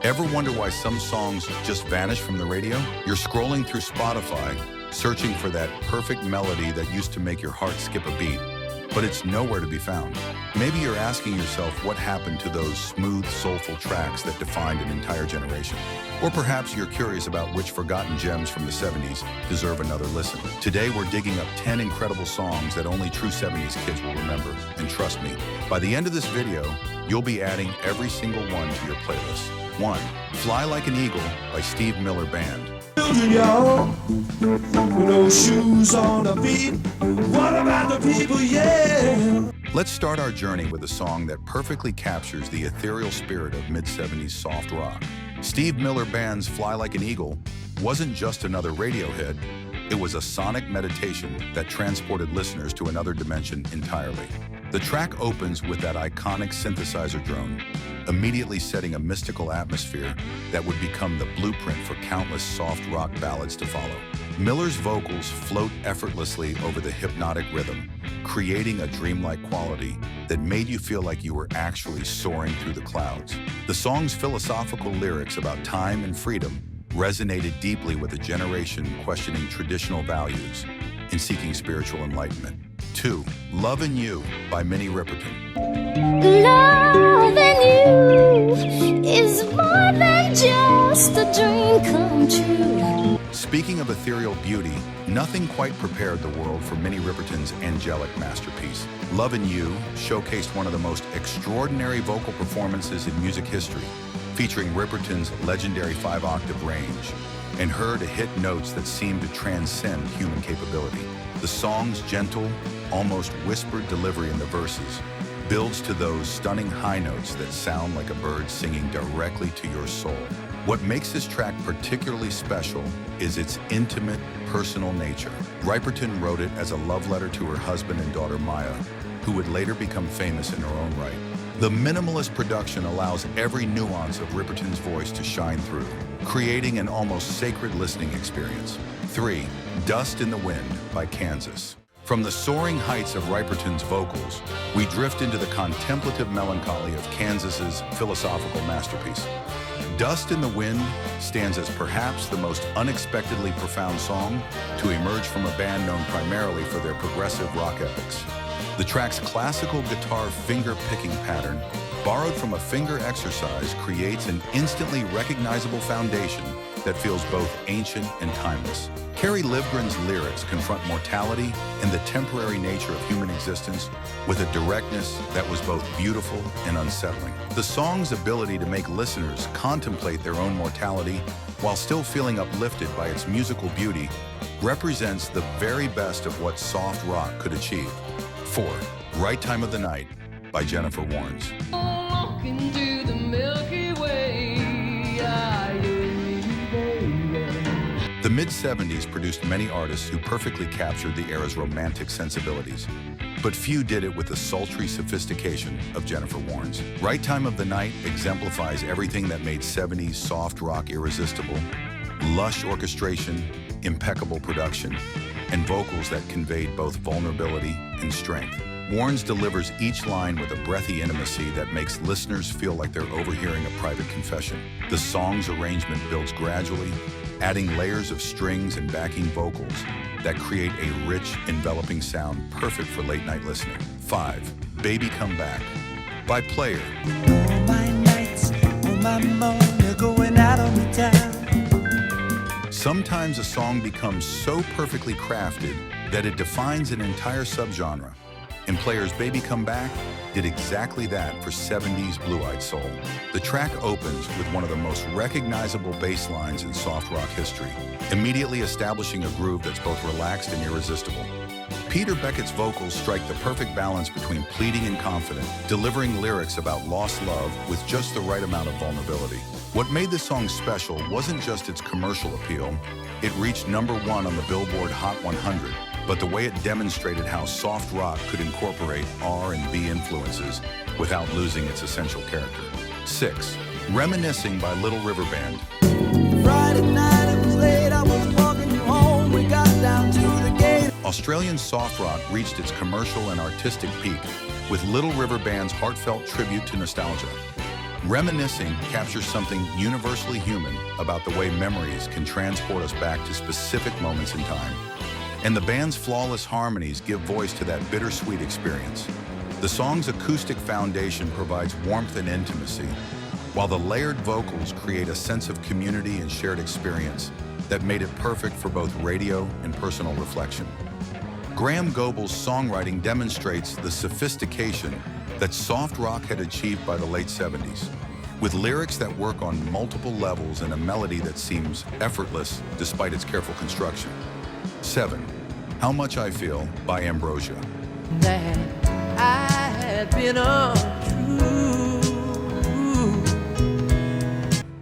Ever wonder why some songs just vanish from the radio? You're scrolling through Spotify, searching for that perfect melody that used to make your heart skip a beat, but it's nowhere to be found. Maybe you're asking yourself what happened to those smooth, soulful tracks that defined an entire generation. Or perhaps you're curious about which forgotten gems from the 70s deserve another listen. Today, we're digging up 10 incredible songs that only true 70s kids will remember. And trust me, by the end of this video, you'll be adding every single one to your playlist. 1. Fly Like an Eagle by Steve Miller Band. Children, y'all, no shoes on the feet. What about the people, yeah? Let's start our journey with a song that perfectly captures the ethereal spirit of mid-70s soft rock. Steve Miller Band's Fly Like an Eagle wasn't just another radio hit, it was a sonic meditation that transported listeners to another dimension entirely. The track opens with that iconic synthesizer drone, immediately setting a mystical atmosphere that would become the blueprint for countless soft rock ballads to follow. Miller's vocals float effortlessly over the hypnotic rhythm, creating a dreamlike quality that made you feel like you were actually soaring through the clouds. The song's philosophical lyrics about time and freedom resonated deeply with a generation questioning traditional values and seeking spiritual enlightenment. 2. Lovin' You by Minnie Riperton. Loving you is more than just a dream come true. Speaking of ethereal beauty, nothing quite prepared the world for Minnie Riperton's angelic masterpiece. Lovin' You showcased one of the most extraordinary vocal performances in music history, featuring Riperton's legendary 5-octave range and her to hit notes that seemed to transcend human capability. The song's gentle, almost whispered delivery in the verses builds to those stunning high notes that sound like a bird singing directly to your soul. What makes this track particularly special is its intimate, personal nature. Riperton wrote it as a love letter to her husband and daughter Maya, who would later become famous in her own right. The minimalist production allows every nuance of Riperton's voice to shine through, creating an almost sacred listening experience. 3. Dust in the Wind by Kansas. From the soaring heights of Riperton's vocals, we drift into the contemplative melancholy of Kansas's philosophical masterpiece. Dust in the Wind stands as perhaps the most unexpectedly profound song to emerge from a band known primarily for their progressive rock epics. The track's classical guitar finger-picking pattern, borrowed from a finger exercise, creates an instantly recognizable foundation that feels both ancient and timeless. Carrie Livgren's lyrics confront mortality and the temporary nature of human existence with a directness that was both beautiful and unsettling. The song's ability to make listeners contemplate their own mortality while still feeling uplifted by its musical beauty represents the very best of what soft rock could achieve. 4. Right Time of the Night by Jennifer Warnes. Walking through the Milky Way, The mid-70s produced many artists who perfectly captured the era's romantic sensibilities, but few did it with the sultry sophistication of Jennifer Warnes. Right Time of the Night exemplifies everything that made 70s soft rock irresistible: lush orchestration, impeccable production, and vocals that conveyed both vulnerability and strength. Warnes delivers each line with a breathy intimacy that makes listeners feel like they're overhearing a private confession. The song's arrangement builds gradually, adding layers of strings and backing vocals that create a rich, enveloping sound perfect for late-night listening. 5. Baby Come Back by Player. All my nights, all my money going out on the town. Sometimes a song becomes so perfectly crafted that it defines an entire subgenre. And Player's Baby Come Back did exactly that for 70s blue-eyed soul. The track opens with one of the most recognizable bass lines in soft rock history, immediately establishing a groove that's both relaxed and irresistible. Peter Beckett's vocals strike the perfect balance between pleading and confident, delivering lyrics about lost love with just the right amount of vulnerability. What made this song special wasn't just its commercial appeal. It reached #1 on the Billboard Hot 100, but the way it demonstrated how soft rock could incorporate R&B influences without losing its essential character. 6. Reminiscing by Little River Band. Friday night, it was late, I was walking you home, we got down to the gate. Australian soft rock reached its commercial and artistic peak with Little River Band's heartfelt tribute to nostalgia. Reminiscing captures something universally human about the way memories can transport us back to specific moments in time. And the band's flawless harmonies give voice to that bittersweet experience. The song's acoustic foundation provides warmth and intimacy, while the layered vocals create a sense of community and shared experience that made it perfect for both radio and personal reflection. Graham Gobel's songwriting demonstrates the sophistication that soft rock had achieved by the late 70s, with lyrics that work on multiple levels and a melody that seems effortless despite its careful construction. 7. How Much I Feel by Ambrosia. That I had been untrue.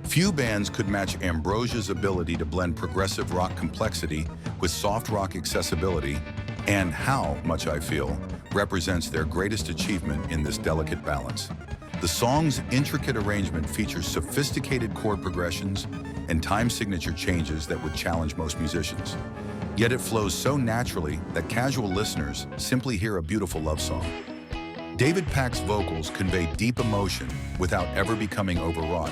Few bands could match Ambrosia's ability to blend progressive rock complexity with soft rock accessibility, and How Much I Feel represents their greatest achievement in this delicate balance. The song's intricate arrangement features sophisticated chord progressions and time signature changes that would challenge most musicians. Yet it flows so naturally that casual listeners simply hear a beautiful love song. David Pack's vocals convey deep emotion without ever becoming overwrought,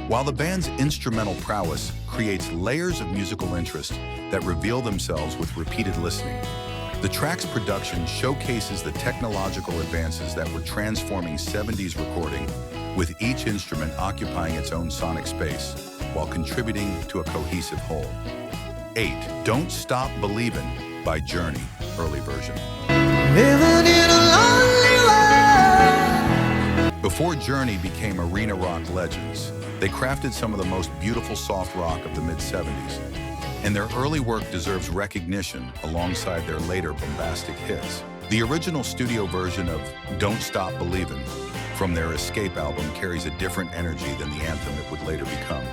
while the band's instrumental prowess creates layers of musical interest that reveal themselves with repeated listening. The track's production showcases the technological advances that were transforming 70s recording, with each instrument occupying its own sonic space while contributing to a cohesive whole. 8. Don't Stop Believin' by Journey, early version. Living in a lonely world. Before Journey became arena rock legends, they crafted some of the most beautiful soft rock of the mid-70s. And their early work deserves recognition alongside their later bombastic hits. The original studio version of Don't Stop Believin' from their Escape album carries a different energy than the anthem it would later become,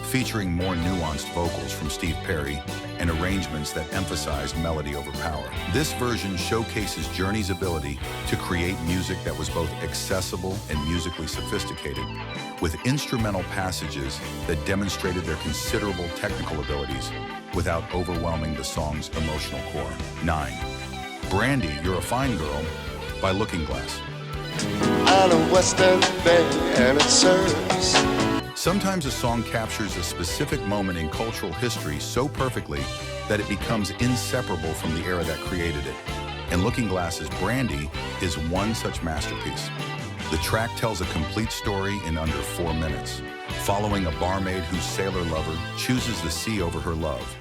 featuring more nuanced vocals from Steve Perry and arrangements that emphasize melody over power. This version showcases Journey's ability to create music that was both accessible and musically sophisticated, with instrumental passages that demonstrated their considerable technical abilities without overwhelming the song's emotional core. 9. Brandy, You're a Fine Girl by Looking Glass. On a Western Bay and it serves. Sometimes a song captures a specific moment in cultural history so perfectly that it becomes inseparable from the era that created it. And Looking Glass's Brandy is one such masterpiece. The track tells a complete story in under 4 minutes, following a barmaid whose sailor lover chooses the sea over her love.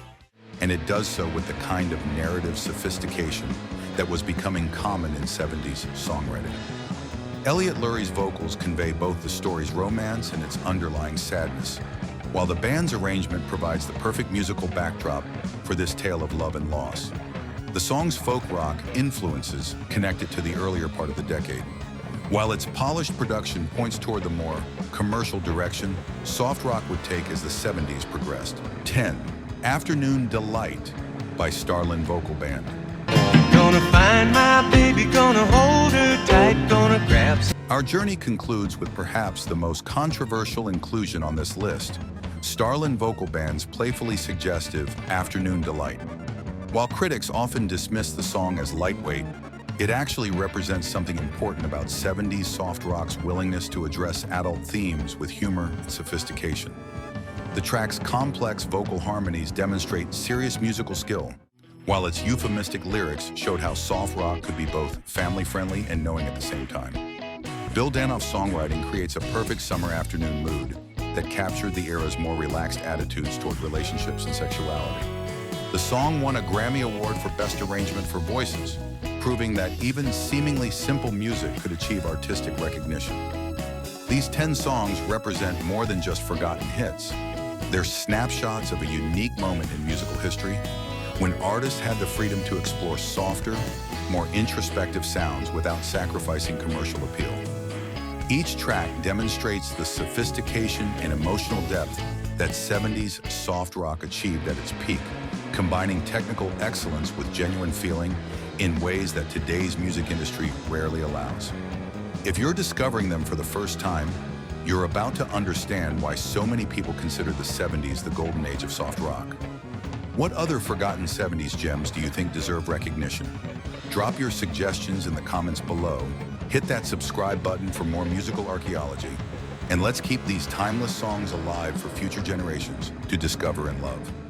And it does so with the kind of narrative sophistication that was becoming common in 70s songwriting. Elliot Lurie's vocals convey both the story's romance and its underlying sadness, while the band's arrangement provides the perfect musical backdrop for this tale of love and loss. The song's folk rock influences connected to the earlier part of the decade, while its polished production points toward the more commercial direction soft rock would take as the 70s progressed. 10. Afternoon Delight by Starlin Vocal Band. Gonna find my baby, gonna hold her tight, gonna grab. Our journey concludes with perhaps the most controversial inclusion on this list, Starlin Vocal Band's playfully suggestive Afternoon Delight. While critics often dismiss the song as lightweight, it actually represents something important about 70s soft rock's willingness to address adult themes with humor and sophistication. The track's complex vocal harmonies demonstrate serious musical skill, while its euphemistic lyrics showed how soft rock could be both family-friendly and knowing at the same time. Bill Danoff's songwriting creates a perfect summer afternoon mood that captured the era's more relaxed attitudes toward relationships and sexuality. The song won a Grammy Award for Best Arrangement for Voices, proving that even seemingly simple music could achieve artistic recognition. These 10 songs represent more than just forgotten hits. They're snapshots of a unique moment in musical history when artists had the freedom to explore softer, more introspective sounds without sacrificing commercial appeal. Each track demonstrates the sophistication and emotional depth that 70s soft rock achieved at its peak, combining technical excellence with genuine feeling in ways that today's music industry rarely allows. If you're discovering them for the first time, you're about to understand why so many people consider the 70s the golden age of soft rock. What other forgotten 70s gems do you think deserve recognition? Drop your suggestions in the comments below. Hit that subscribe button for more musical archaeology. And let's keep these timeless songs alive for future generations to discover and love.